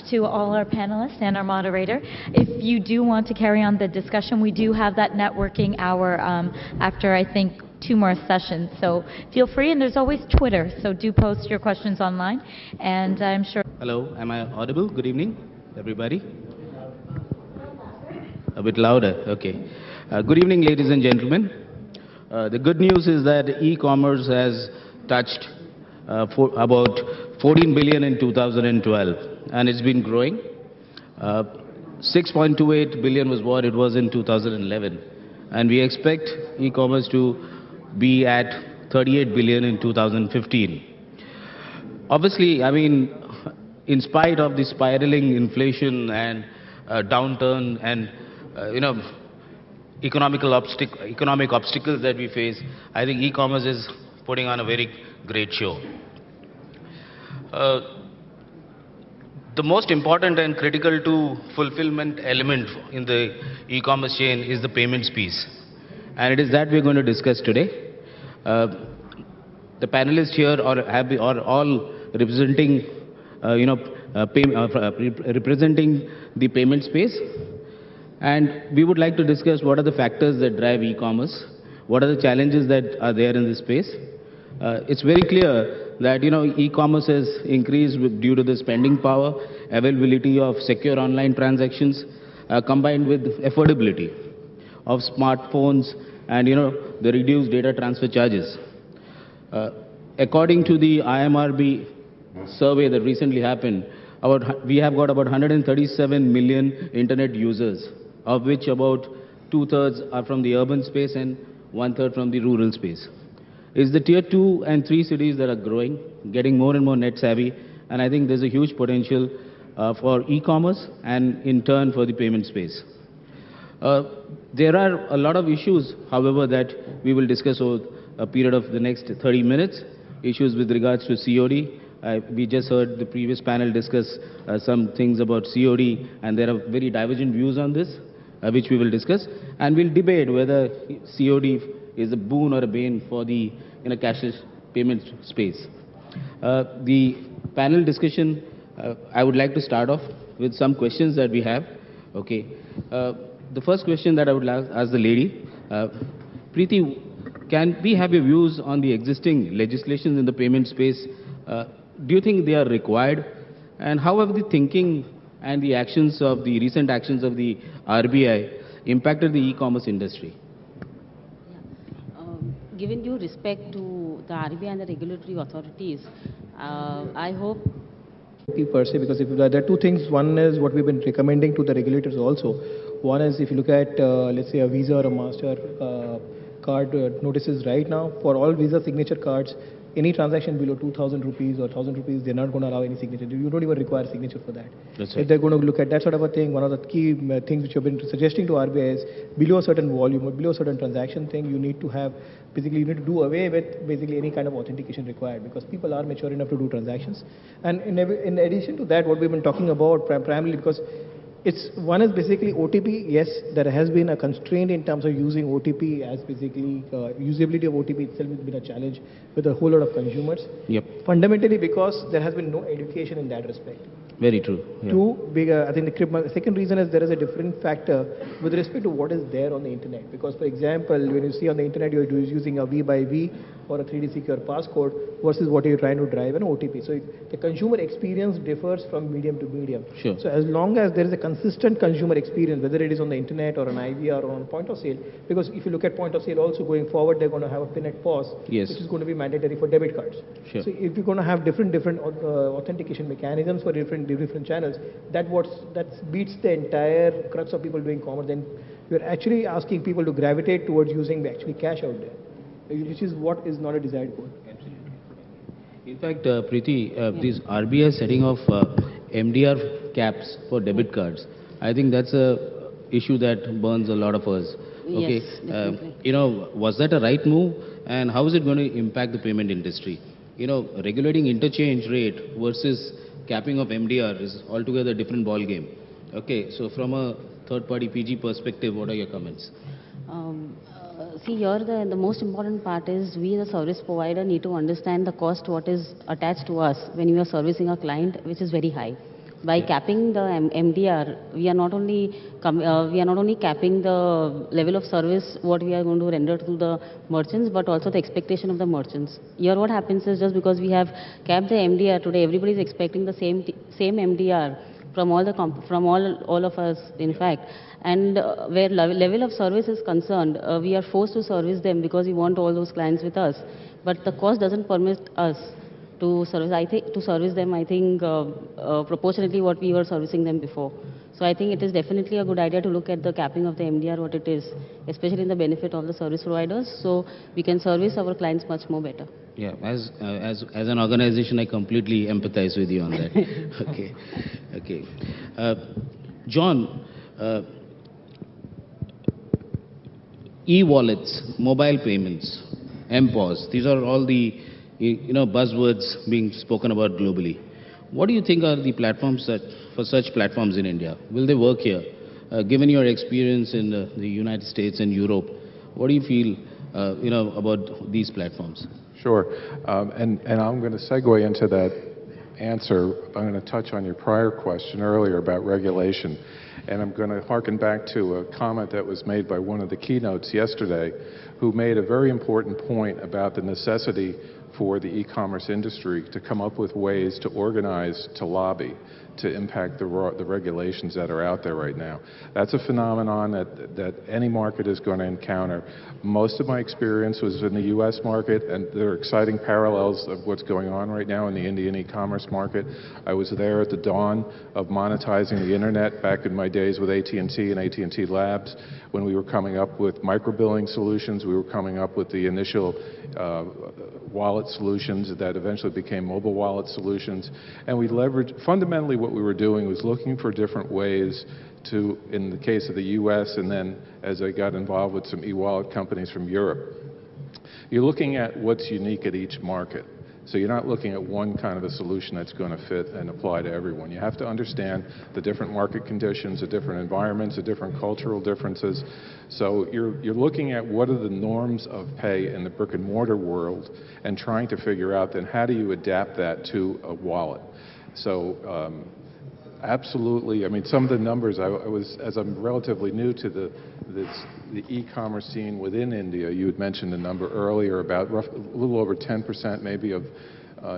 to all our panelists and our moderator. If you do want to carry on the discussion, we do have that networking hour after, I think, 2 more sessions. So feel free, and there's always Twitter, so do post your questions online, and I'm sure... Hello, am I audible? Good evening, everybody. A bit louder, okay. Good evening, ladies and gentlemen. The good news is that e-commerce has touched for about 14 billion in 2012, and it's been growing. 6.28 billion was what it was in 2011, and we expect e-commerce to be at 38 billion in 2015. Obviously, I mean, in spite of the spiraling inflation and downturn and economic obstacles that we face, I think e-commerce is putting on a very great show. The most important and critical to fulfillment element in the e-commerce chain is the payments piece, and it is that we're going to discuss today. The panelists here are all representing, representing the payment space, and we would like to discuss what are the factors that drive e-commerce, what are the challenges that are there in this space. It's very clear that e-commerce has increased due to the spending power, availability of secure online transactions, combined with affordability of smartphones and the reduced data transfer charges. According to the IMRB survey that recently happened, we have got about 137 million internet users, of which about 2/3 are from the urban space and 1/3 from the rural space. It's the tier 2 and 3 cities that are growing, getting more and more net savvy, and I think there's a huge potential for e-commerce and in turn for the payment space. There are a lot of issues, however, that we will discuss over a period of the next 30 minutes. Issues with regards to COD. We just heard the previous panel discuss some things about COD, and there are very divergent views on this, which we will discuss. And we'll debate whether COD is a boon or a bane for the cashless payment space. The panel discussion, I would like to start off with some questions that we have. Okay. The first question that I would like to ask the lady, Preeti, can we have your views on the existing legislations in the payment space? Do you think they are required? And how have the thinking and the actions of the recent actions of the RBI impacted the e-commerce industry? Given due respect to the RBI and the regulatory authorities, I hope per se, because if there are two things. One is what we've been recommending to the regulators also. One is if you look at, let's say, a Visa or a Master card notices right now, for all Visa signature cards, any transaction below 2,000 rupees or 1,000 rupees, they're not going to allow any signature. You don't even require signature for that. That's right. If they're going to look at that sort of a thing, one of the key things which you've been suggesting to RBI is below a certain volume or below a certain transaction thing, you need to have, basically you need to do away with basically any kind of authentication required, because people are mature enough to do transactions. And in addition to that, what we've been talking about primarily, because one is basically OTP. Yes, there has been a constraint in terms of using OTP, as basically usability of OTP itself has been a challenge with a whole lot of consumers. Yep. Fundamentally because there has been no education in that respect. Very true. Yeah. Two, I think the second reason is there is a different factor with respect to what is there on the internet. Because, for example, when you see on the internet, you're using a V by V or a 3D secure passcode versus what you're trying to drive an OTP. So the consumer experience differs from medium to medium. Sure. So as long as there is a consistent consumer experience, whether it is on the internet or an IVR or on point of sale, because if you look at point of sale also going forward, they're going to have a pin at POS, yes, which is going to be mandatory for debit cards. Sure. So if you're going to have different authentication mechanisms for different channels, that beats the entire crux of people doing commerce. Then you're actually asking people to gravitate towards using actually cash out there, which is what is not a desired goal. Absolutely. In fact, Preeti, this RBI setting of MDR caps for debit cards, I think that's a issue that burns a lot of us. Okay. Yes, definitely. Was that a right move, and how is it going to impact the payment industry? Regulating interchange rate versus capping of MDR is altogether a different ball game. Okay, so from a third-party PG perspective, what are your comments? See, here the most important part is we as a service provider need to understand the cost what is attached to us when we are servicing a client, which is very high. By capping the MDR, we are not only capping the level of service what we are going to render to the merchants, but also the expectation of the merchants. Here, what happens is just because we have capped the MDR today, everybody is expecting the same MDR from from all of us, in fact. And where level of service is concerned, we are forced to service them because we want all those clients with us. But the cost doesn't permit us to service them, I think, proportionately what we were servicing them before. So I think it is definitely a good idea to look at the capping of the MDR, what it is, especially in the benefit of the service providers, so we can service our clients much more better. Yeah, as an organization, I completely empathize with you on that. Okay, okay. John, e-wallets, mobile payments, MPOS, these are all the buzzwords being spoken about globally. What do you think are the platforms for such platforms in India? Will they work here? Given your experience in the United States and Europe, what do you feel, about these platforms? Sure. And I'm going to segue into that answer. I'm going to touch on your prior question earlier about regulation. And I'm going to harken back to a comment that was made by one of the keynotes yesterday, who made a very important point about the necessity for the e-commerce industry to come up with ways to organize, to lobby, to impact the regulations that are out there right now. That's a phenomenon that any market is going to encounter. Most of my experience was in the U.S. market, and there are exciting parallels of what's going on right now in the Indian e-commerce market. I was there at the dawn of monetizing the internet back in my days with AT&T and AT&T Labs, when we were coming up with microbilling solutions. We were coming up with the initial wallet solutions that eventually became mobile wallet solutions. And we leveraged, fundamentally what we were doing was looking for different ways to, in the case of the US, and then as I got involved with some e-wallet companies from Europe, you're looking at what's unique at each market. So you're not looking at one kind of a solution that's going to fit and apply to everyone. You have to understand the different market conditions, the different environments, the different cultural differences. So you're looking at what are the norms of pay in the brick and mortar world and trying to figure out then how do you adapt that to a wallet. So absolutely, I mean, some of the numbers, as I'm relatively new to the e-commerce scene within India, you had mentioned a number earlier about a little over 10% maybe of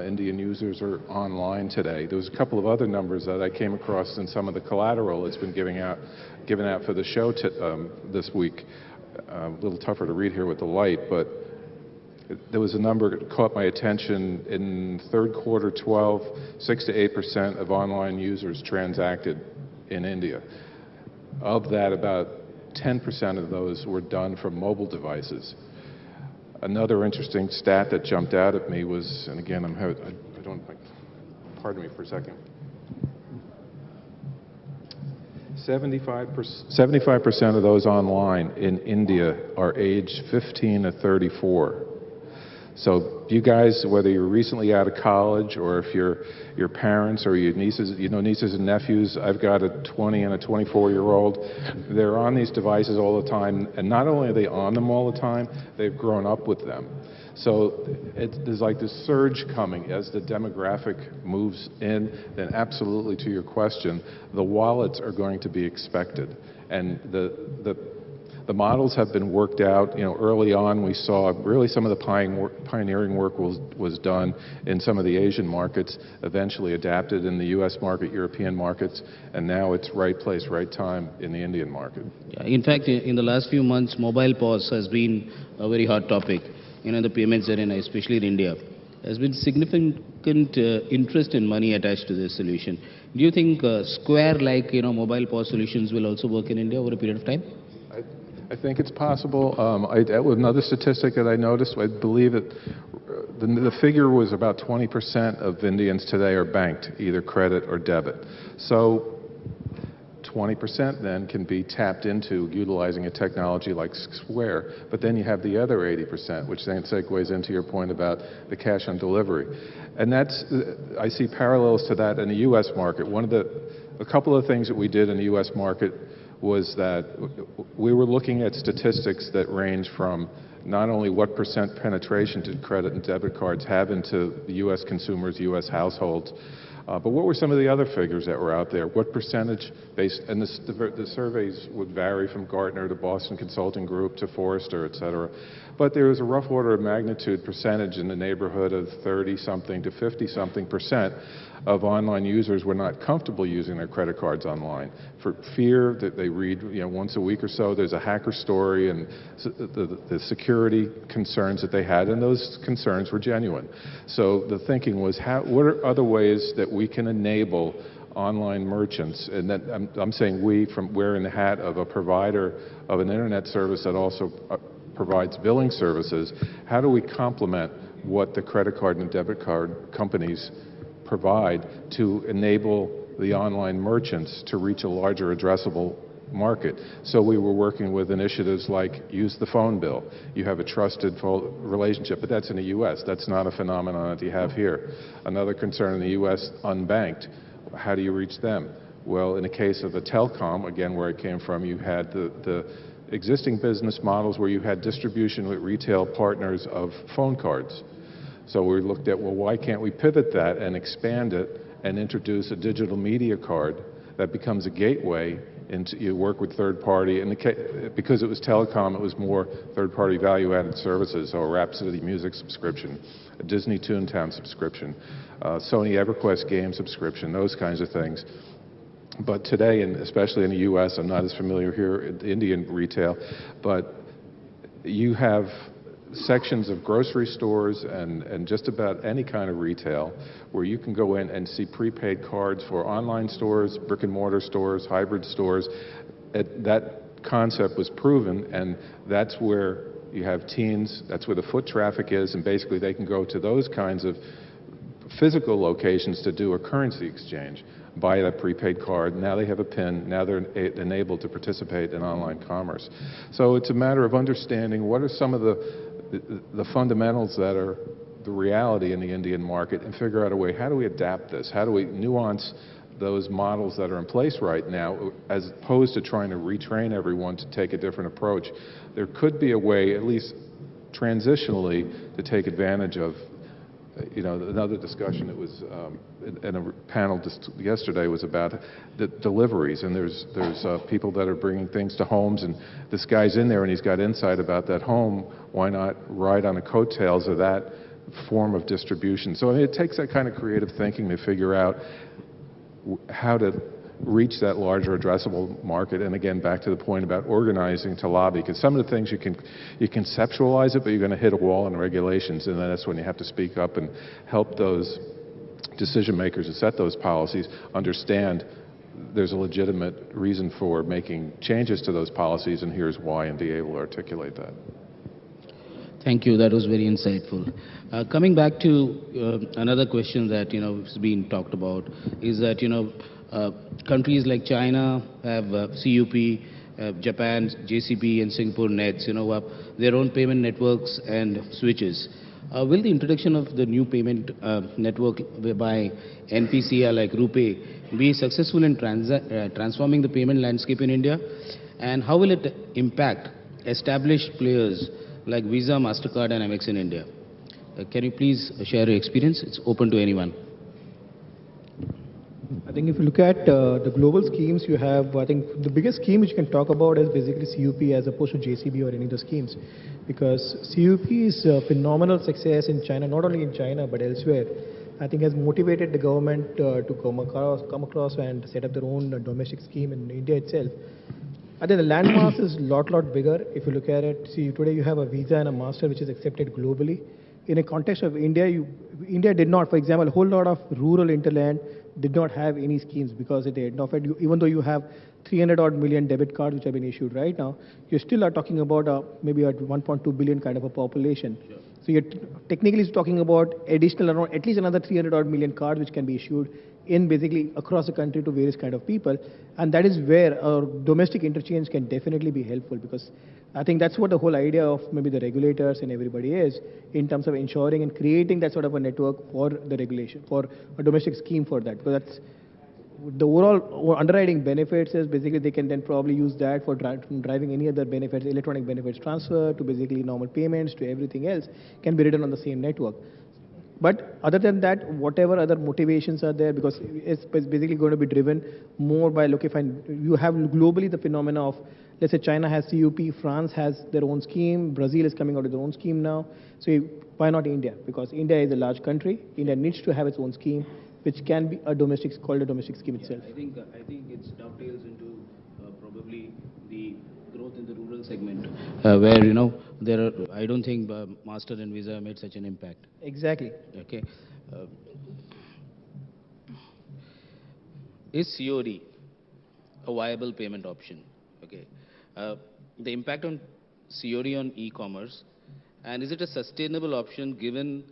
Indian users are online today. There was a couple of other numbers that I came across in some of the collateral that's been given out for the show this week. A little tougher to read here with the light, but there was a number that caught my attention. In third quarter 12, 6 to 8% of online users transacted in India. Of that, about 10% of those were done from mobile devices. Another interesting stat that jumped out at me was, and again, pardon me for a second. 75% of those online in India are aged 15 to 34. So you guys, whether you're recently out of college or if your parents or your nieces, nieces and nephews, I've got a 20 and a 24-year-old, they're on these devices all the time, and not only are they on them all the time, they've grown up with them. So there's like this surge coming as the demographic moves in. Then absolutely, to your question, the wallets are going to be expected. And the models have been worked out. Early on we saw really some of the pioneering work was done in some of the Asian markets, eventually adapted in the US market, European markets, and now it's right place, right time in the Indian market. Yeah, in fact, in the last few months, mobile POS has been a very hot topic. The payments arena, especially in India. There's been significant interest in money attached to this solution. Do you think Square-like mobile POS solutions will also work in India over a period of time? I think it's possible. Another statistic that I noticed, I believe that the figure was about 20% of Indians today are banked, either credit or debit. So 20% then can be tapped into utilizing a technology like Square, but then you have the other 80%, which then segues into your point about the cash on delivery. And I see parallels to that in the U.S. market. A couple of things that we did in the U.S. market was that we were looking at statistics that range from not only what percent penetration did credit and debit cards have into the U.S. consumers, U.S. households, But what were some of the other figures that were out there? What percentage, based, and the surveys would vary from Gartner to Boston Consulting Group to Forrester, et cetera. But there was a rough order of magnitude percentage in the neighborhood of 30-something to 50-something% of online users were not comfortable using their credit cards online for fear that they read, once a week or so, there's a hacker story and the security concerns that they had, and those concerns were genuine. So the thinking was, what are other ways that we can enable online merchants? And that I'm saying wearing the hat of a provider of an internet service that also provides billing services. How do we complement what the credit card and debit card companies provide to enable the online merchants to reach a larger addressable market? So we were working with initiatives like Use the Phone Bill. You have a trusted relationship, but that's in the U.S. That's not a phenomenon that you have here. Another concern in the U.S., unbanked. How do you reach them? Well, in the case of a telecom, again, where I came from, you had the existing business models where you had distribution with retail partners of phone cards. So we looked at, well, why can't we pivot that and expand it and introduce a digital media card that becomes a gateway into, you work with third party, and because it was telecom, it was more third party value added services, so a Rhapsody music subscription, a Disney Toontown subscription, Sony EverQuest game subscription, those kinds of things. But today, and especially in the US, I'm not as familiar here in Indian retail, but you have sections of grocery stores and just about any kind of retail where you can go in and see prepaid cards for online stores, brick and mortar stores, hybrid stores. That concept was proven, and that's where you have teens, that's where the foot traffic is, and basically they can go to those kinds of physical locations to do a currency exchange, buy that prepaid card. Now they have a PIN. Now they're enabled to participate in online commerce. So it's a matter of understanding what are some of the fundamentals that are the reality in the Indian market, and figure out a way, how do we adapt this? How do we nuance those models that are in place right now, as opposed to trying to retrain everyone to take a different approach? There could be a way, at least transitionally, to take advantage of, another discussion that was in a panel just yesterday was about the deliveries, and there's people that are bringing things to homes, and this guy's in there and he's got insight about that home. Why not ride on the coattails of that form of distribution? So it takes that kind of creative thinking to figure out how to reach that larger addressable market. And again, back to the point about organizing to lobby, because some of the things you conceptualize it, but you're going to hit a wall in regulations, and then that's when you have to speak up and help those decision makers who set those policies understand there's a legitimate reason for making changes to those policies, and here's why, and be able to articulate that. Thank you. That was very insightful. Coming back to another question that has been talked about is that countries like China have CUP, Japan, JCB, and Singapore Nets, have their own payment networks and switches. Will the introduction of the new payment network by NPCI like RuPay be successful in transforming the payment landscape in India? And how will it impact established players like Visa, MasterCard, and Amex in India? Can you please share your experience? It's open to anyone. I think if you look at the global schemes you have, I think the biggest scheme which you can talk about is basically CUP as opposed to JCB or any of the schemes. Because CUP is a phenomenal success in China, not only in China but elsewhere. I think has motivated the government to come across and set up their own domestic scheme in India itself. I think the landmass is a lot bigger. If you look at it, see today you have a Visa and a Master which is accepted globally. In a context of India, India did not, for example, a whole lot of rural hinterland did not have any schemes because they had not. Even though you have 300 odd million debit cards which have been issued right now, you still are talking about maybe a 1.2 billion kind of a population. Sure. So you're technically talking about additional around at least another 300 odd million cards which can be issued in basically across the country to various kind of people, and that is where our domestic interchange can definitely be helpful, because I think that's what the whole idea of maybe the regulators and everybody is in terms of ensuring and creating that sort of a network for the regulation, for a domestic scheme for that, because that's the overall underwriting benefits is basically they can then probably use that for driving any other benefits, electronic benefits transfer to basically normal payments to everything else can be written on the same network. But other than that, whatever other motivations are there, because it's basically going to be driven more by, look, if you have globally the phenomena of, let's say China has CUP, France has their own scheme, Brazil is coming out with their own scheme now. So why not India? Because India is a large country. India needs to have its own scheme, which can be a domestic, called a domestic scheme itself. I think it dovetails into probably the growth in the rural segment, where there are. I don't think Master and Visa made such an impact. Exactly. Okay, uh, is COD a viable payment option? Okay, the impact on COD on e-commerce, and is it a sustainable option given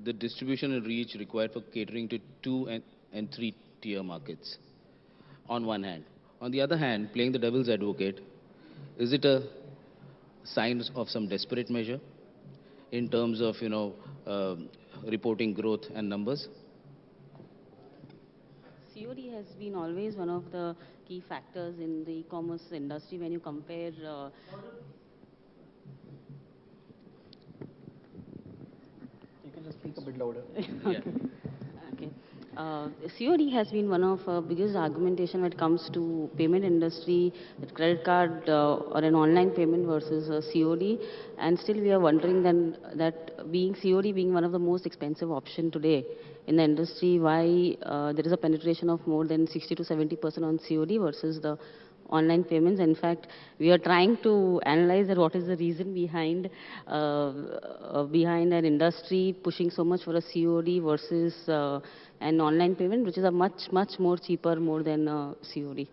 the distribution and reach required for catering to 2 and 3 tier markets? On one hand, on the other hand, playing the devil's advocate, is it a sign of some desperate measure in terms of reporting growth and numbers? COD has been always one of the key factors in the e-commerce industry when you compare. You can just speak a bit louder. Yeah. Okay. COD has been one of biggest argumentation when it comes to payment industry, that credit card or an online payment versus COD, and still we are wondering then that being COD being one of the most expensive option today in the industry, why there is a penetration of more than 60 to 70% on COD versus the online payments. In fact, we are trying to analyze that what is the reason behind behind an industry pushing so much for a COD versus an online payment, which is a much more cheaper more than COD.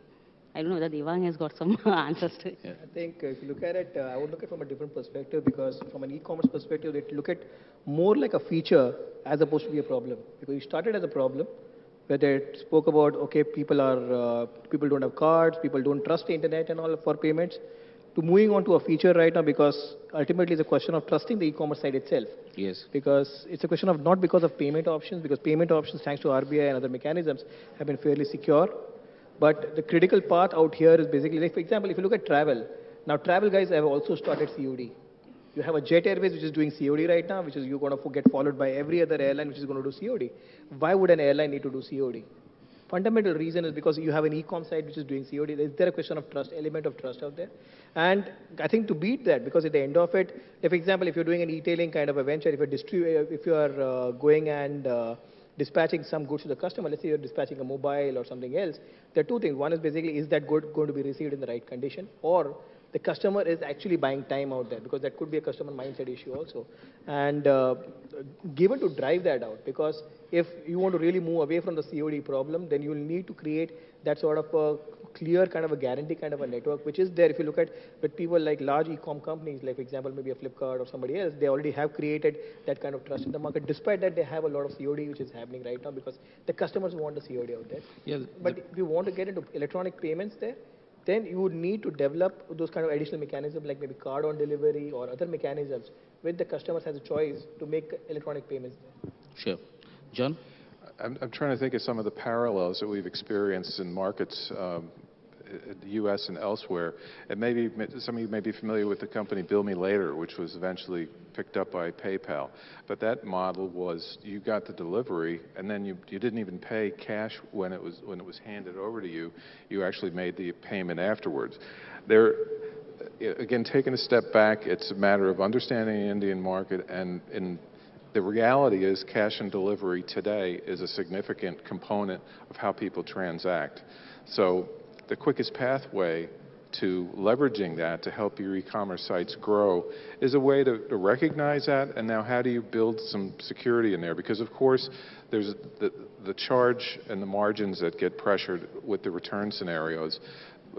I don't know whether Devang has got some answers to it. Yeah. I think if you look at it, I would look at it from a different perspective, because from an e-commerce perspective, they look at more like a feature as opposed to be a problem. Because you started as a problem, where they spoke about, okay, people don't have cards, people don't trust the internet and all for payments, to moving on to a feature right now, because ultimately it's a question of trusting the e-commerce side itself. Yes. Because it's a question of not because of payment options, because payment options, thanks to RBI and other mechanisms, have been fairly secure. But the critical part out here is basically, like, for example, if you look at travel, now travel guys have also started COD. You have a Jet Airways which is doing COD right now, which is you're going to get followed by every other airline which is going to do COD. Why would an airline need to do COD? Fundamental reason is because you have an e-com site which is doing COD. Is there a question of trust, element of trust out there? And I think to beat that, because at the end of it, if, for example, if you're doing an e-tailing kind of a venture, if you are going and dispatching some goods to the customer, let's say you're dispatching a mobile or something else, there are two things. One is basically, is that good going to be received in the right condition? Or the customer is actually buying time out there, because that could be a customer mindset issue also. And given to drive that out, because if you want to really move away from the COD problem, then you'll need to create that sort of a clear kind of a guarantee kind of a network, which is there. If you look at with people like large e-com companies, like for example, maybe a Flipkart or somebody else, they already have created that kind of trust in the market. Despite that, they have a lot of COD which is happening right now, because the customers want the COD out there. Yeah, But if you want to get into electronic payments there, then you would need to develop those kind of additional mechanisms like maybe card on delivery or other mechanisms where the customers has a choice to make electronic payments there. Sure. John? I'm trying to think of some of the parallels that we've experienced in markets in the U.S. and elsewhere. And maybe some of you may be familiar with the company Bill Me Later, which was eventually picked up by PayPal. But that model was you got the delivery, and then you didn't even pay cash when it was handed over to you. You actually made the payment afterwards. Again, taking a step back, it's a matter of understanding the Indian market, and the reality is cash and delivery today is a significant component of how people transact. So the quickest pathway to leveraging that to help your e-commerce sites grow is a way to recognize that, and now how do you build some security in there? Because of course there's the charge and the margins that get pressured with the return scenarios.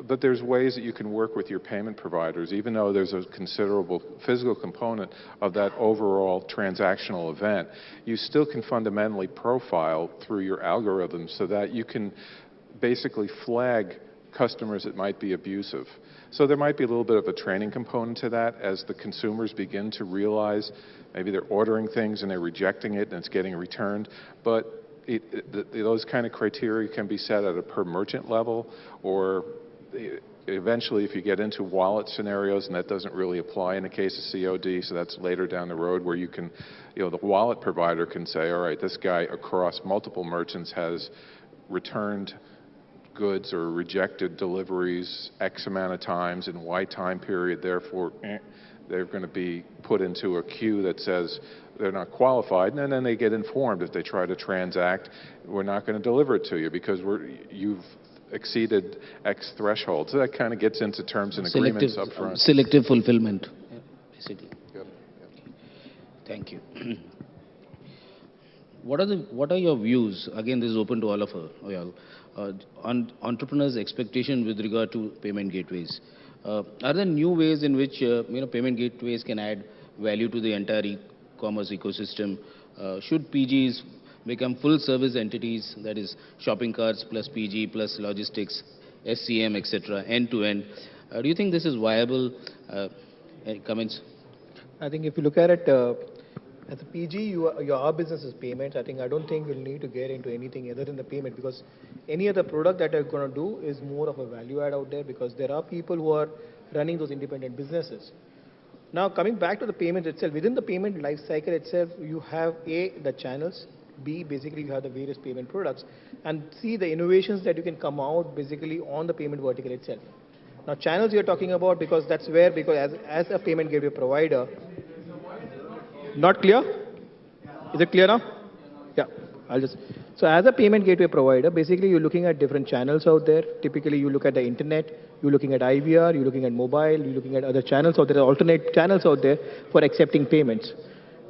But there's ways that you can work with your payment providers, even though there's a considerable physical component of that overall transactional event. You still can fundamentally profile through your algorithms so that you can basically flag customers that might be abusive. So there might be a little bit of a training component to that as the consumers begin to realize maybe they're ordering things and they're rejecting it and it's getting returned. But those kind of criteria can be set at a per merchant level, or eventually, if you get into wallet scenarios, and that doesn't really apply in the case of COD, so that's later down the road where you can, the wallet provider can say, all right, this guy across multiple merchants has returned goods or rejected deliveries X amount of times in Y time period, therefore they're going to be put into a queue that says they're not qualified, and then they get informed if they try to transact, we're not going to deliver it to you because you've exceeded X threshold. So that kind of gets into terms and agreements up front. Selective fulfillment, basically. Yep. Thank you. What are your views? Again, this is open to all of y'all. On entrepreneurs' expectation with regard to payment gateways. Are there new ways in which payment gateways can add value to the entire e-commerce ecosystem? Should PGs become full-service entities, that is, shopping carts plus PG plus logistics, SCM, etc., end-to-end? Do you think this is viable? Any comments? I think if you look at it, as a PG, your business is payments. I don't think you'll need to get into anything other than the payment, because any other product that you're going to do is more of a value add out there, because there are people who are running those independent businesses. Now, coming back to the payment itself, within the payment life cycle itself, you have A, the channels, B, basically you have the various payment products, and C, the innovations that you can come out basically on the payment vertical itself. Now, channels you're talking about, because that's where, because as a payment gateway provider, not clear? Is it clear now? Yeah, so as a payment gateway provider, basically you're looking at different channels out there. Typically you look at the internet, you're looking at IVR, you're looking at mobile, you're looking at other channels out there, alternate channels out there for accepting payments.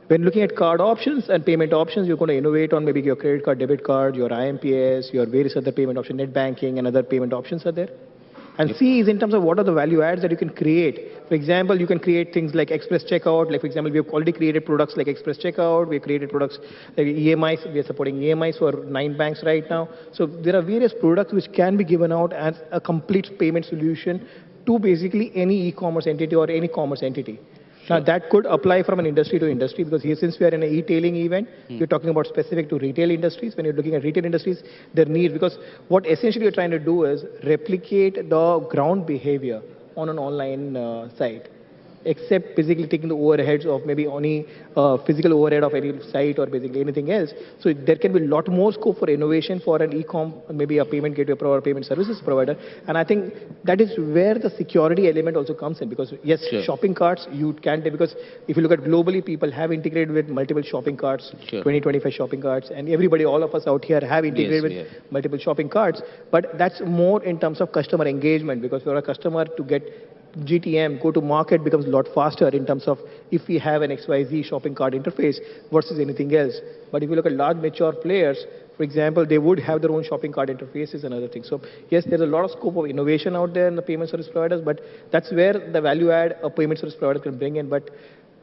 When looking at card options and payment options, you're going to innovate on maybe your credit card, debit card, your IMPS, your various other payment options, net banking and other payment options are there. And C is in terms of what are the value adds that you can create. For example, you can create things like express checkout. Like, for example, we have already created products like express checkout. We have created products like EMIs. We are supporting EMIs for 9 banks right now. So there are various products which can be given out as a complete payment solution to basically any e-commerce entity or any commerce entity. Now, that could apply from an industry to industry, because here, since we are in an e-tailing event, we're talking about specific to retail industries. When you're looking at retail industries, their needs, because what essentially you're trying to do is replicate the ground behavior on an online site, except basically taking the overheads of maybe only physical overhead of any site or basically anything else. So there can be a lot more scope for innovation for an e-com, maybe a payment gateway provider, payment services provider. And I think that is where the security element also comes in, because yes, shopping carts you can, because if you look at globally, people have integrated with multiple shopping carts, 20, 25 shopping carts, and everybody, all of us out here have integrated with multiple shopping carts. But that's more in terms of customer engagement, because for a customer to get GTM, go to market, becomes a lot faster in terms of if we have an XYZ shopping cart interface versus anything else. But if you look at large mature players, for example, they would have their own shopping cart interfaces and other things. So yes, there's a lot of scope of innovation out there in the payment service providers, but that's where the value add a payment service provider can bring in. But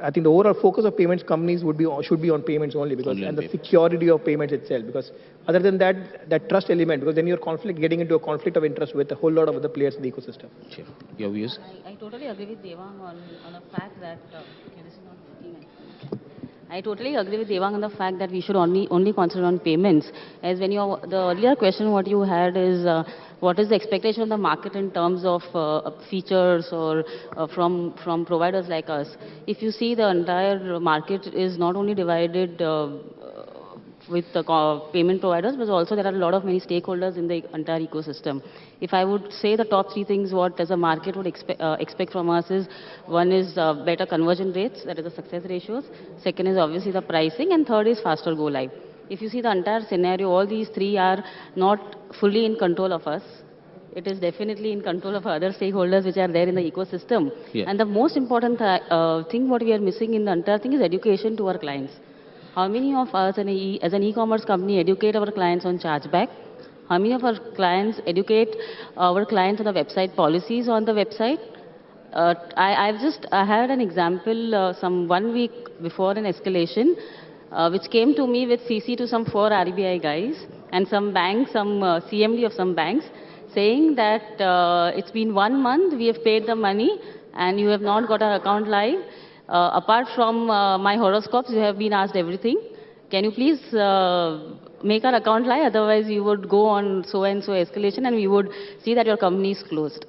I think the overall focus of payments companies should be on payments only, because and the security of payments itself, because other than that, that trust element, because then you're getting into a conflict of interest with a whole lot of other players in the ecosystem. Sure. Your views? I totally agree with Devang on the fact that this is not working. I totally agree with Devang on the fact that we should only concentrate on payments. As when the earlier question what you had is what is the expectation of the market in terms of features or from providers like us. If you see, the entire market is not only divided with the payment providers, but also there are a lot of many stakeholders in the entire ecosystem. If I would say the top 3 things what as a market would expect from us is, one is better conversion rates, that is the success ratios. Second is obviously the pricing, and third is faster go live. If you see the entire scenario, all these 3 are not fully in control of us. It is definitely in control of other stakeholders which are there in the ecosystem. And the most important thing what we are missing in the entire thing is education to our clients. How many of us as an e-commerce company educate our clients on chargeback? How many of our clients educate our clients on the website policies on the website? I had an example some 1 week before an escalation, which came to me with CC to some 4 RBI guys and some banks, some CMD of some banks, saying that it's been 1 month, we have paid the money and you have not got our account live. Apart from my horoscopes, you have been asked everything. Can you please make our account live? Otherwise, you would go on so and so escalation and we would see that your company is closed.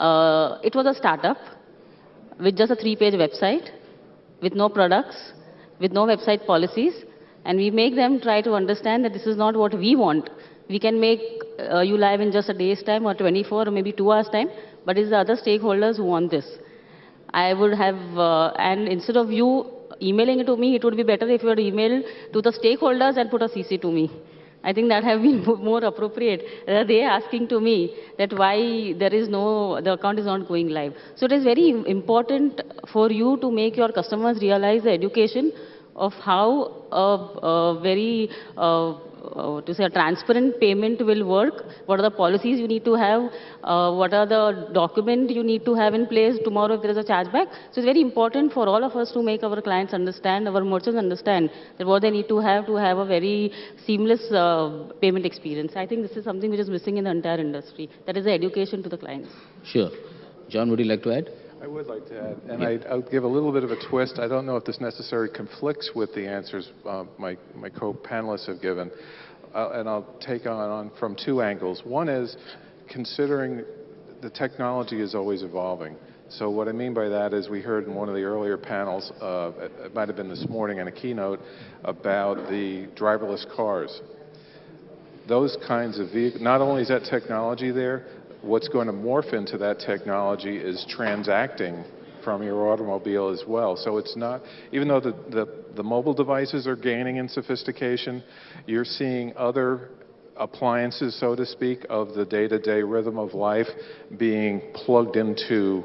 It was a startup with just a 3-page website, with no products, with no website policies, and we make them try to understand that this is not what we want. We can make you live in just a day's time or 24 or maybe 2 hours time, but it's the other stakeholders who want this. I would have, and instead of you emailing it to me, it would be better if you had emailed to the stakeholders and put a CC to me. I think that have been more appropriate. They asking to me that why there is no, the account is not going live. So it is very important for you to make your customers realize the education of how a transparent payment will work, what are the policies you need to have, what are the documents you need to have in place tomorrow if there is a chargeback. So it's very important for all of us to make our clients understand, our merchants understand that what they need to have a very seamless payment experience. I think this is something which is missing in the entire industry. That is the education to the clients. Sure. John, would you like to add? I would like to add, and I'll give a little bit of a twist. I don't know if this necessarily conflicts with the answers my co-panelists have given, and I'll take on from 2 angles. One is considering the technology is always evolving. So what I mean by that is we heard in one of the earlier panels, it might have been this morning in a keynote, about the driverless cars. Those kinds of vehicles, not only is that technology there, what's going to morph into that technology is transacting from your automobile as well. So it's not, even though the mobile devices are gaining in sophistication, you're seeing other appliances, so to speak, of the day-to-day rhythm of life being plugged into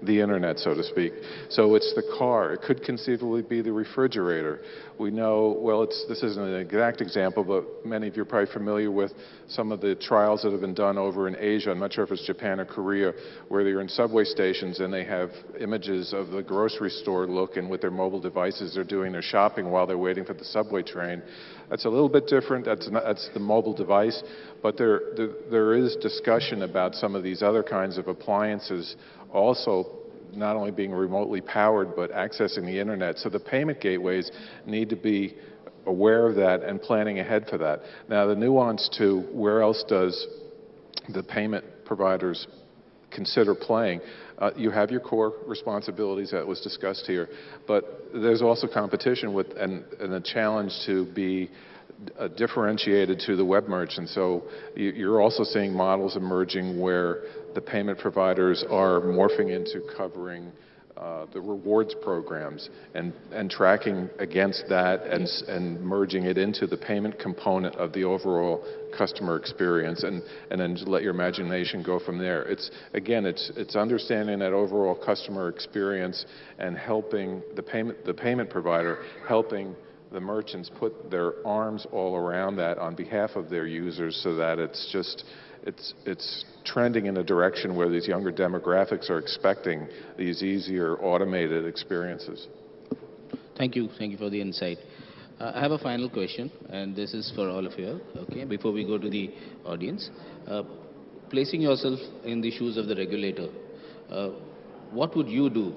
the internet, so to speak. So it's the car. It could conceivably be the refrigerator. We know, well, this isn't an exact example, but many of you are probably familiar with some of the trials that have been done over in Asia. I'm not sure if it's Japan or Korea, where they're in subway stations and they have images of the grocery store look, and with their mobile devices they're doing their shopping while they're waiting for the subway train. That's a little bit different. That's the mobile device. But there is discussion about some of these other kinds of appliances also not only being remotely powered, but accessing the internet. So the payment gateways need to be aware of that and planning ahead for that. Now, the nuance to where else does the payment providers consider playing, you have your core responsibilities that was discussed here, but there's also competition with and a challenge to be differentiated to the web merchant. So you're also seeing models emerging where the payment providers are morphing into covering the rewards programs and tracking against that and merging it into the payment component of the overall customer experience, and then just let your imagination go from there. It's understanding that overall customer experience and helping the payment provider, helping the merchants put their arms all around that on behalf of their users, so that it's trending in a direction where these younger demographics are expecting these easier automated experiences. Thank you for the insight. I have a final question, and this is for all of you, okay, before we go to the audience. Placing yourself in the shoes of the regulator, what would you do,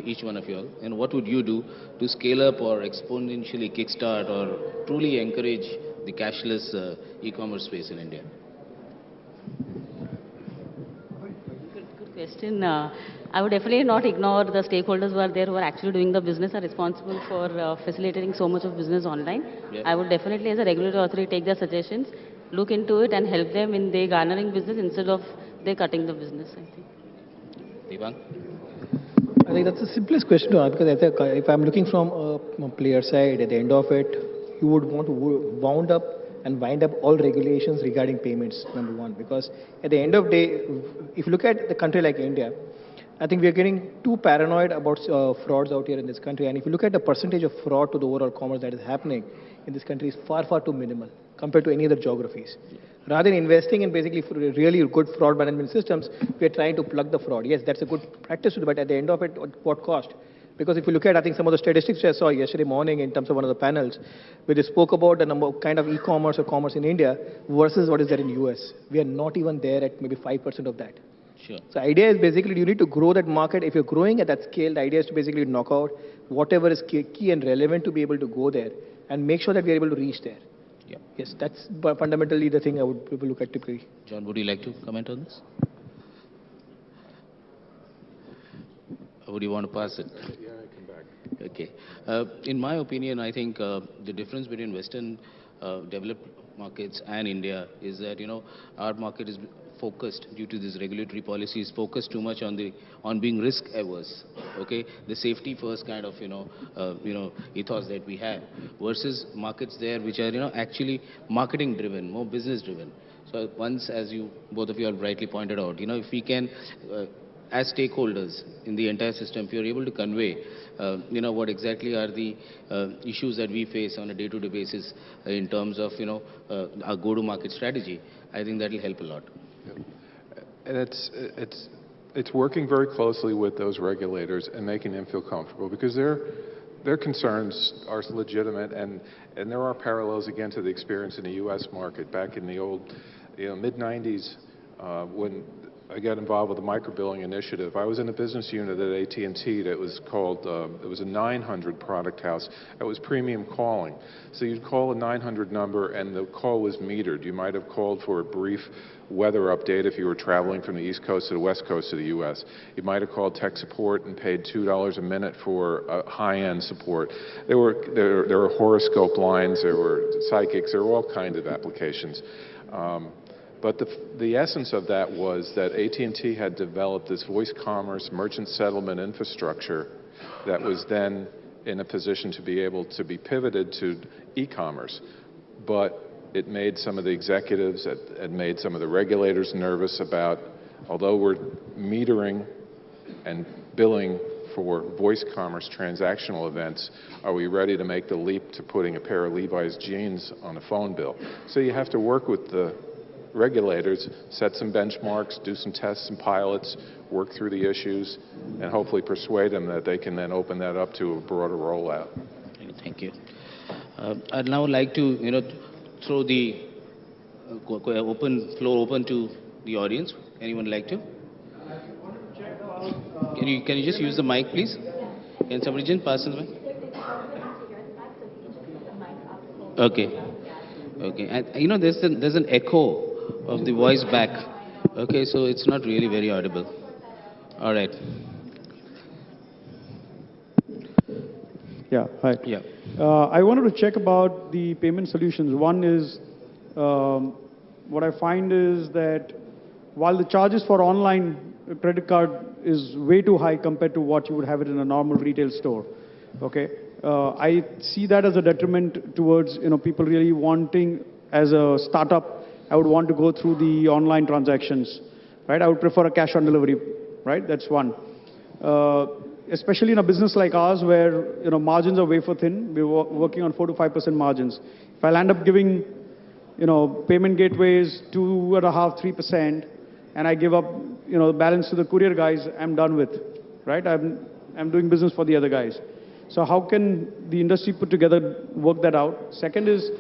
each one of you all, and what would you do to scale up or exponentially kickstart or truly encourage the cashless e-commerce space in India? Good question. I would definitely not ignore the stakeholders who are there, who are actually doing the business, are responsible for facilitating so much of business online. Yeah. I would definitely, as a regulatory authority, take their suggestions, look into it, and help them in their garnering business instead of they cutting the business, I think. Devang? I think that's the simplest question to answer, because if I'm looking from a player side, at the end of it, you would want to wind up all regulations regarding payments, number one. Because at the end of the day, if you look at the country like India, I think we are getting too paranoid about frauds out here in this country. And if you look at the percentage of fraud to the overall commerce that is happening in this country, is far, far too minimal compared to any other geographies. Rather than investing in basically really good fraud management systems, we are trying to plug the fraud. Yes, that's a good practice, but at the end of it, at what cost? Because if you look at, I think, some of the statistics I saw yesterday morning in terms of one of the panels, where they spoke about the number of kind of e-commerce or commerce in India versus what is there in US. We are not even there at maybe 5% of that. Sure. So the idea is basically you need to grow that market. If you're growing at that scale, the idea is to basically knock out whatever is key and relevant to be able to go there and make sure that we are able to reach there. Yeah. Yes, that's fundamentally the thing I would look at typically. John, would you like to comment on this? Would you want to pass it? Yeah, I come back. Okay. In my opinion, I think the difference between Western developed markets and India is that, our market is focused due to this regulatory policy is focused too much on being risk averse. Okay, the safety first kind of ethos that we have versus markets there which are actually marketing driven, more business driven. So once, as you both of you have rightly pointed out, if we can. As stakeholders in the entire system, if you're able to convey, what exactly are the issues that we face on a day-to-day basis in terms of, our go-to-market strategy, I think that will help a lot. And it's working very closely with those regulators and making them feel comfortable because their concerns are legitimate and there are parallels again to the experience in the U.S. market back in the old, mid-90s when I got involved with the microbilling initiative. I was in a business unit at AT&T that was called, it was a 900 product house. It was premium calling. So you'd call a 900 number and the call was metered. You might have called for a brief weather update if you were traveling from the East Coast to the West Coast of the U.S. You might have called tech support and paid $2 a minute for high-end support. There were horoscope lines, there were psychics, there were all kinds of applications. But the essence of that was that AT&T had developed this voice commerce merchant settlement infrastructure that was then in a position to be able to be pivoted to e-commerce. But it made some of the executives, it made some of the regulators nervous about, although we're metering and billing for voice commerce transactional events, are we ready to make the leap to putting a pair of Levi's jeans on a phone bill? So you have to work with the regulators, set some benchmarks, do some tests and pilots, work through the issues, and hopefully persuade them that they can then open that up to a broader rollout. Thank you. I'd now like to, throw the floor open to the audience. Anyone like to? Can you just use the mic, please? Can somebody just pass the mic? Okay. Okay. And there's an echo of the voice back. Okay, so it's not really very audible. All right. Yeah, hi. Yeah. I wanted to check about the payment solutions. One is, what I find is that while the charges for online credit card is way too high compared to what you would have it in a normal retail store, okay, I see that as a detriment towards, people really wanting, as a startup, I would want to go through the online transactions, right? I would prefer a cash on delivery, right? That's one. Especially in a business like ours where, margins are wafer thin, we're working on 4 to 5% margins. If I'll end up giving, payment gateways 2.5%, 3%, and I give up, the balance to the courier guys, I'm done with, right? I'm doing business for the other guys. So how can the industry put together, work that out? Second is,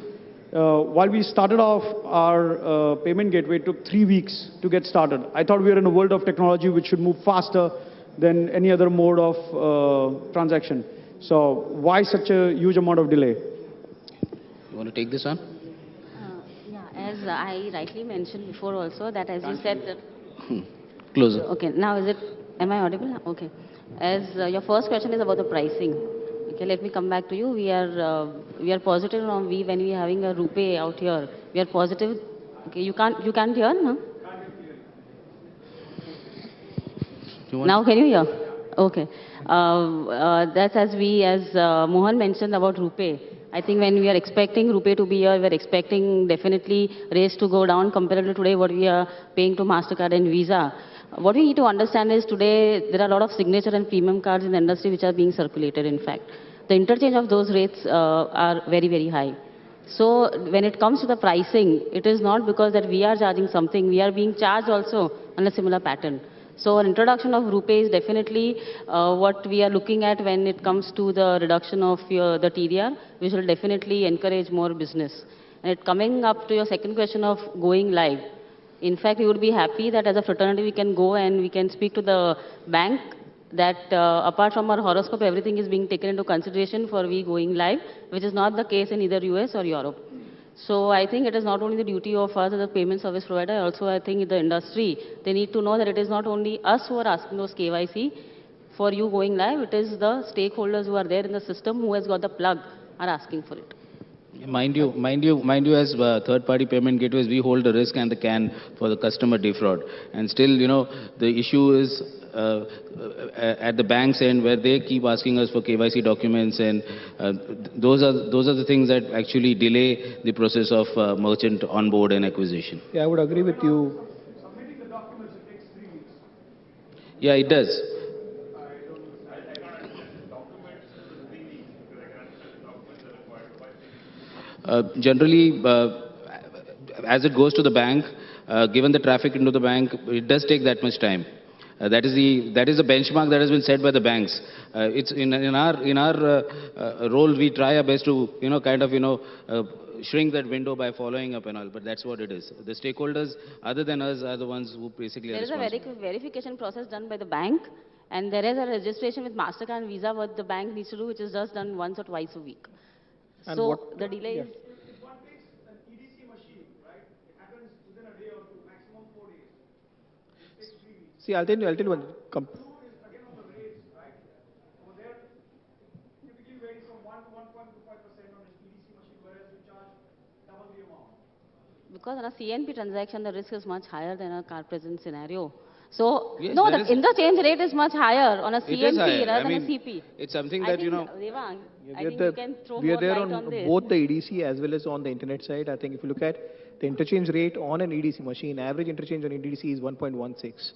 while we started off our payment gateway, it took 3 weeks to get started. I thought we were in a world of technology which should move faster than any other mode of transaction. So why such a huge amount of delay? You want to take this on? Yeah, as I rightly mentioned before also, that as you said that... Closer. Okay, now am I audible? Okay. As your first question is about the pricing. Okay, let me come back to you. We are positive when we are having a RuPay out here. We are positive. Okay, you can't hear, no? Now can you hear? Okay. That's as Mohan mentioned about RuPay. I think when we are expecting RuPay to be here, we are expecting definitely rates to go down compared to today what we are paying to MasterCard and Visa. What we need to understand is today there are a lot of signature and premium cards in the industry which are being circulated in fact. The interchange of those rates are very, very high. So when it comes to the pricing, it is not because that we are charging something, we are being charged also on a similar pattern. So an introduction of RuPay is definitely what we are looking at when it comes to the reduction of the TDR, which will definitely encourage more business. And coming up to your second question of going live, in fact, we would be happy that as a fraternity we can go and we can speak to the bank that apart from our horoscope, everything is being taken into consideration for we going live, which is not the case in either US or Europe. So I think it is not only the duty of us as a payment service provider, also I think the industry, they need to know that it is not only us who are asking those KYC. for you going live. It is the stakeholders who are there in the system who has got the plug are asking for it. Mind you, as third-party payment gateways, we hold the risk and the can for the customer defraud. And still, the issue is at the bank's end where they keep asking us for KYC documents, and those are the things that actually delay the process of merchant onboard and acquisition. Yeah, I would agree with you. Yeah, it does. Generally, as it goes to the bank, given the traffic into the bank, it does take that much time. That is the benchmark that has been set by the banks. It's in our role, we try our best to shrink that window by following up and all. But that's what it is. The stakeholders, other than us, are the ones who basically are There is a responsible. verification process done by the bank, and there is a registration with Mastercard and Visa what the bank needs to do, which is just done once or twice a week. And So what- the delay is. See, I'll tell you one. Because on a CNP transaction, the risk is much higher than a card present scenario. So, Yes, no, there the is- interchange rate is much higher on a It is CNP higher. rather I than mean, a CP. it's something I that, think, Devang, I think you can throw we are more there light on on this. both the EDC as well as on the internet side. I think if you look at the interchange rate on an EDC machine, average interchange on EDC is 1.16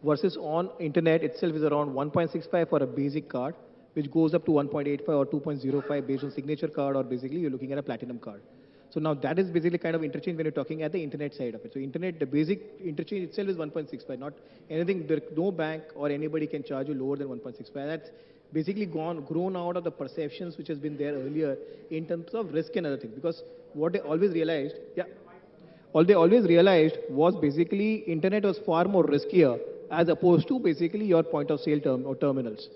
versus on internet itself is around 1.65 for a basic card, which goes up to 1.85 or 2.05 based on signature card, or basically you're looking at a platinum card. So now that is basically kind of interchange when you're talking at the internet side of it. So internet, the basic interchange itself is 1.65, not anything, no bank or anybody can charge you lower than 1.65. That's basically grown out of the perceptions which has been there earlier in terms of risk and other things. Because what they always realized, all they always realized was basically internet was far more riskier as opposed to basically your point of sale terminals.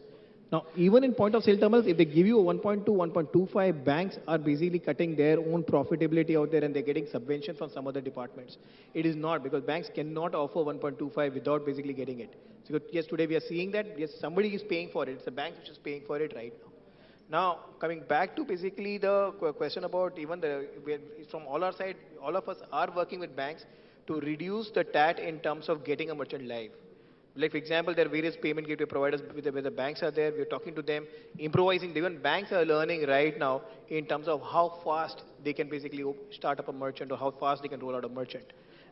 Now, even in point of sale terminals, if they give you a 1.2, 1.25, banks are basically cutting their own profitability out there and they're getting subvention from some other departments. It is not, because banks cannot offer 1.25 without basically getting it. So yes, today we are seeing that, yes, somebody is paying for it. It's the bank which is paying for it right now. Now, coming back to basically the question about even from all our side, all of us are working with banks to reduce the TAT in terms of getting a merchant live. Like, for example, there are various payment gateway providers where the banks are there. We're talking to them, improvising. Even banks are learning right now in terms of how fast they can basically start up a merchant or how fast they can roll out a merchant.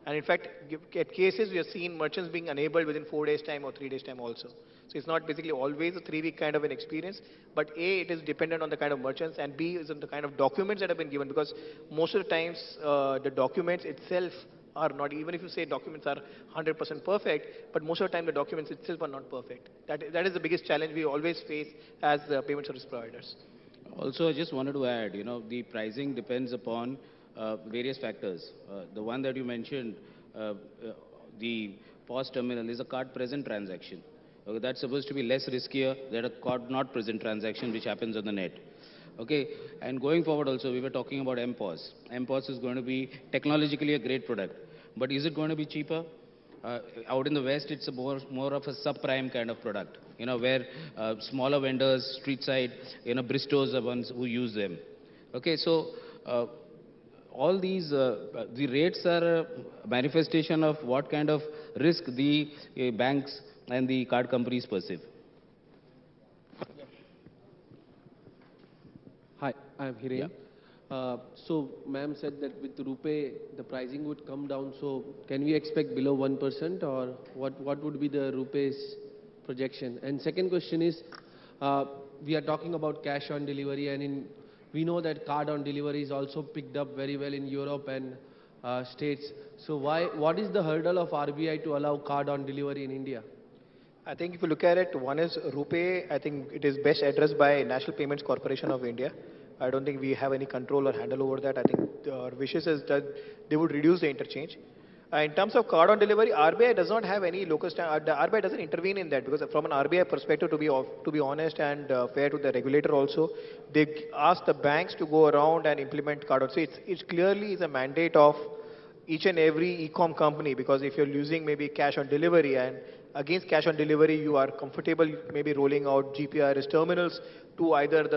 And in fact, at cases, we have seen merchants being enabled within 4 days' time or 3 days' time also. So it's not basically always a 3-week kind of an experience, but A, it is dependent on the kind of merchants, and B, is on the kind of documents that have been given, because most of the times, the documents itself are not, even if you say documents are 100% perfect, but most of the time the documents itself are not perfect. That is the biggest challenge we always face as payment service providers. Also, I just wanted to add, the pricing depends upon various factors. The one that you mentioned, the POS terminal, is a card present transaction. Okay, that's supposed to be less riskier than a card not present transaction which happens on the net. Okay, and going forward also, we were talking about MPOS. MPOS is going to be technologically a great product, but is it going to be cheaper? Out in the West, it's a more of a subprime kind of product, where smaller vendors, street side, Bristos are ones who use them. Okay, so all these, the rates are a manifestation of what kind of risk the banks and the card companies perceive. Hi, I'm Hiren. So, ma'am said that with RuPay, the pricing would come down. So, can we expect below 1%, or what would be the RuPay's projection? And second question is, we are talking about cash on delivery, and we know that card on delivery is also picked up very well in Europe and States. So, what is the hurdle of RBI to allow card on delivery in India? I think if you look at it, one is RuPay. I think it is best addressed by National Payments Corporation of India. I don't think we have any control or handle over that. I think our wishes is that they would reduce the interchange. In terms of card on delivery, RBI does not have any local standard. The RBI doesn't intervene in that, because from an RBI perspective, to be honest and fair to the regulator also, they ask the banks to go around and implement card on. So it clearly is a mandate of each and every e-com company, because if you're using maybe cash on delivery and against cash on delivery, you are comfortable maybe rolling out GPRS terminals to either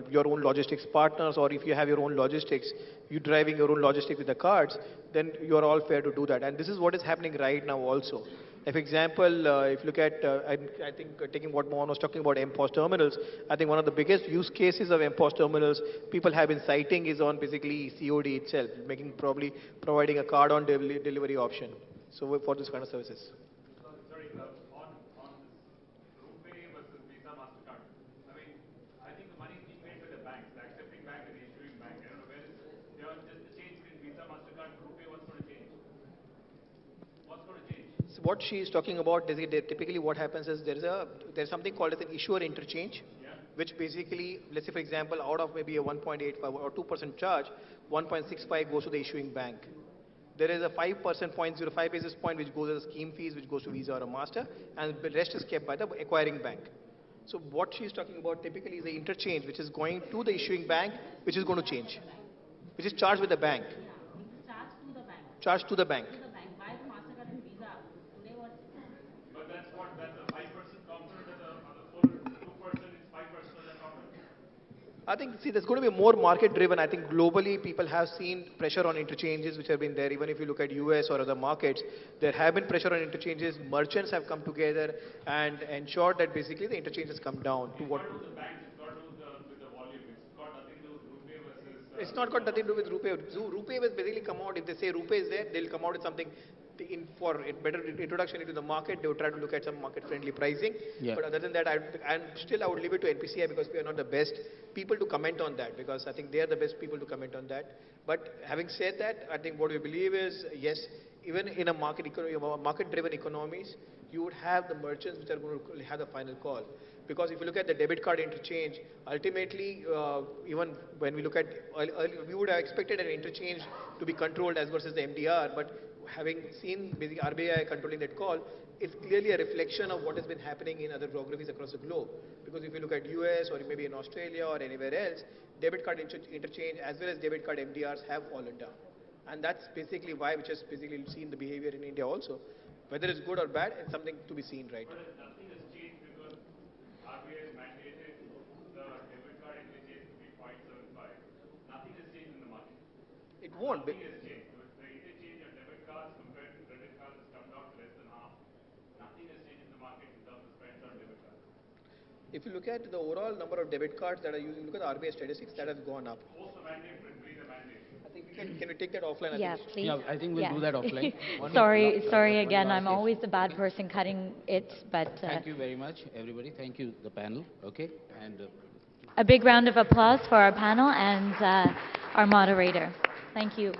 your own logistics partners, or if you have your own logistics, you driving your own logistics with the cards, then you are all fair to do that. And this is what is happening right now also. If example, if you look at, I think taking what Mohan was talking about MPOS terminals, I think one of the biggest use cases of MPOS terminals people have been citing is on basically COD itself, making probably providing a card on delivery option. So for this kind of services. So what she is talking about is typically what happens is there's something called as an issuer interchange, which basically, let's say for example, out of maybe a 1.85 or 2% charge, 1.65 goes to the issuing bank. There is a 5%, 0.05 basis point which goes as a scheme fees, which goes to Visa or a Master, and the rest is kept by the acquiring bank. So what she is talking about typically is the interchange, which is going to the issuing bank, which is going to change, which is charged with the bank. Charged to the bank. I think, see, there's going to be more market driven. I think globally people have seen pressure on interchanges which have been there. Even if you look at US or other markets, there have been pressure on interchanges. Merchants have come together and ensured that basically the interchanges come down to what. It's not got nothing to do with RuPay. So RuPay will basically come out, if they say RuPay is there, they'll come out with something for a better introduction into the market. They will try to look at some market-friendly pricing. Yeah. But other than that, I would leave it to NPCI because we are not the best people to comment on that, because I think they are the best people to comment on that. But having said that, I think what we believe is, yes, even in a market-driven economies, you would have the merchants which are going to have the final call. Because if you look at the debit card interchange, ultimately, even when we look at, we would have expected an interchange to be controlled as versus the MDR, but having seen basically RBI controlling that call, it's clearly a reflection of what has been happening in other geographies across the globe. Because if you look at US or maybe in Australia or anywhere else, debit card interchange as well as debit card MDRs have fallen down. And that's basically why, which has basically seen the behavior in India also. Whether it's good or bad, it's something to be seen, right? It won't. Nothing has changed. The interchange on debit cards compared to credit cards has come down to less than half. Nothing has changed in the market in terms of spends on debit cards. If you look at the overall number of debit cards that are using, look at the RBI statistics, that has gone up. Post the mandate, pre the mandate. I think can we take that offline? Yeah, please. Yeah, I think we'll do that offline. Sorry again, I'm always the bad person cutting it, but... Thank you very much, everybody. Thank you, the panel. Okay, and... a big round of applause for our panel and our moderator. Thank you.